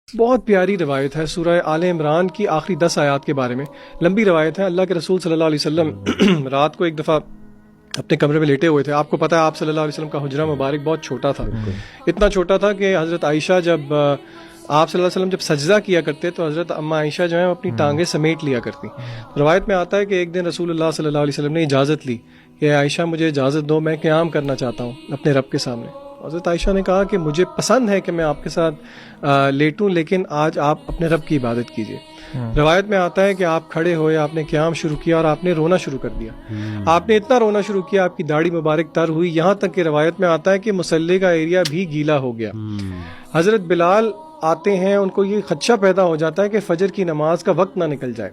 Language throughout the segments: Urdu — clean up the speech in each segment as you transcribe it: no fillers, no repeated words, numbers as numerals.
بہت پیاری روایت ہے سورہ آل عمران کی آخری 10 آیات کے بارے میں. لمبی روایت ہے. اللہ کے رسول صلی اللہ علیہ وسلم رات کو ایک دفعہ اپنے کمرے میں لیٹے ہوئے تھے. آپ کو پتہ ہے آپ صلی اللہ علیہ وسلم کا حجرہ مبارک بہت چھوٹا تھا. اتنا چھوٹا تھا کہ حضرت عائشہ جب آپ صلی اللہ علیہ وسلم جب سجدہ کیا کرتے تو حضرت اماں عائشہ جو ہیں اپنی ٹانگیں سمیٹ لیا کرتی. روایت میں آتا ہے کہ ایک دن رسول اللہ صلی اللہ علیہ وسلم نے اجازت لی کہ عائشہ مجھے اجازت دو، میں قیام کرنا چاہتا ہوں اپنے رب کے سامنے. حضرت عائشہ نے کہا کہ مجھے پسند ہے کہ میں آپ کے ساتھ لیٹوں، لیکن آج آپ اپنے رب کی عبادت کیجیے. روایت میں آتا ہے کہ آپ کھڑے ہوئے، آپ نے قیام شروع کیا اور آپ نے رونا شروع کر دیا. آپ نے اتنا رونا شروع کیا، آپ کی داڑھی مبارک تر ہوئی، یہاں تک کہ روایت میں آتا ہے کہ مصلی کا ایریا بھی گیلا ہو گیا. حضرت بلال آتے ہیں، ان کو یہ خدشہ پیدا ہو جاتا ہے کہ فجر کی نماز کا وقت نہ نکل جائے.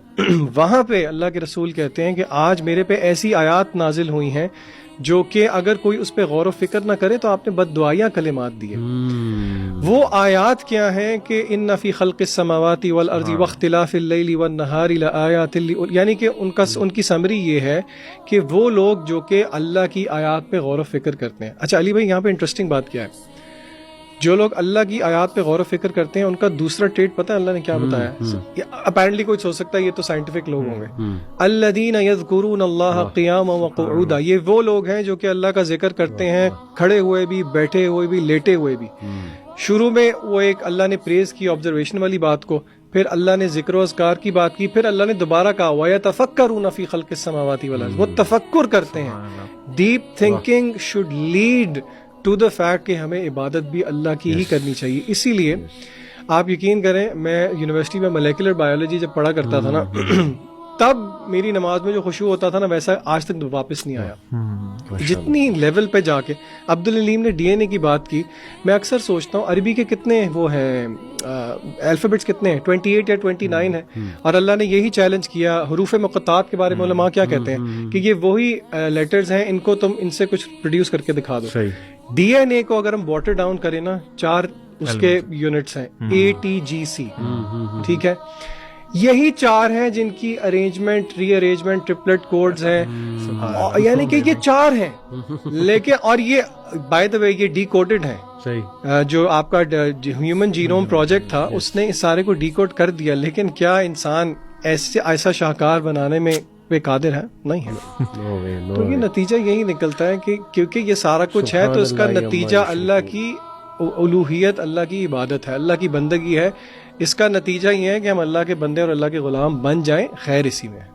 وہاں پہ اللہ کے رسول کہتے ہیں کہ آج میرے پہ ایسی آیات نازل ہوئی ہیں جو کہ اگر کوئی اس پہ غور و فکر نہ کرے تو آپ نے بد دعائیاں کلمات دیے. وہ آیات کیا ہیں کہ ان فی خلق السماوات والارض واختلاف اللیل والنہار لآیات، یعنی کہ ان کی سمری یہ ہے کہ وہ لوگ جو کہ اللہ کی آیات پہ غور و فکر کرتے ہیں. اچھا علی بھائی، یہاں پہ انٹرسٹنگ بات کیا ہے، جو لوگ اللہ کی آیات پہ غور و فکر کرتے ہیں ان کا دوسرا ٹریٹ پتہ ہے اللہ نے کیا بتایا؟ اپیرنٹلی کوئی سوچ سکتا ہے یہ تو سائنٹیفک لوگ ہوں گے. الذین یذکرون اللہ قیاما وقعودا، یہ وہ لوگ ہیں جو کہ اللہ کا ذکر کرتے ہیں کھڑے ہوئے بھی، بیٹھے ہوئے بھی، لیٹے ہوئے بھی. شروع میں وہ ایک اللہ نے پریز کی آبزرویشن والی بات کو، پھر اللہ نے ذکر و اذکار کی بات کی، پھر اللہ نے دوبارہ کہا وَيَتَفَكَّرُونَ فِي خَلْقِ السَّمَاوَاتِ وَالْأَرْضِ، وہ تفکر کرتے ہیں. Deep thinking should lead to the fact کہ ہمیں عبادت بھی اللہ کی ہی کرنی چاہیے. اسی لیے آپ یقین کریں، میں یونیورسٹی میں مولیکولر بایولوجی جب پڑھا کرتا تھا نا تب میری نماز میں جو خشوع ہوتا تھا نا ویسا آج تک واپس نہیں آیا. جتنی لیول پہ جا کے عبدالعلیم نے ڈی این اے کی بات کی، میں اکثر سوچتا ہوں عربی کے کتنے وہ ہیں الفابیٹس کتنے ہیں، 28 یا 29 ہیں، اور اللہ نے یہی چیلنج کیا. حروف مقطعات کے بارے میں علماء کیا کہتے ہیں کہ یہ وہی لیٹرز ہیں، ان کو تم ان سے کچھ پروڈیوس کر کے دکھا دو. ڈی این اے کو اگر ہم واٹر ڈاؤن کریں نا، 4 اس کے یونٹس ہیں ATGC، ٹھیک ہے، یہی 4 ہیں جن کی ارینجمنٹ، ری ارینجمنٹ، ٹرپلٹ کوڈز ہیں، یعنی کہ یہ 4 ہیں. لیکن اور یہ بائی دا وے یہ ڈی کوڈڈ ہیں. جو آپ کا ہیومن جینوم پروجیکٹ تھا اس نے اس سارے کو ڈی کوڈ کر دیا، لیکن کیا انسان ایسا شاہکار بنانے میں بے قادر ہے؟ نہیں ہے. تو یہ نتیجہ یہی نکلتا ہے کہ کیونکہ یہ سارا کچھ ہے تو اس کا نتیجہ اللہ کی الوہیت، اللہ کی عبادت ہے، اللہ کی بندگی ہے. اس کا نتیجہ یہ ہے کہ ہم اللہ کے بندے اور اللہ کے غلام بن جائیں. خیر اسی میں ہے.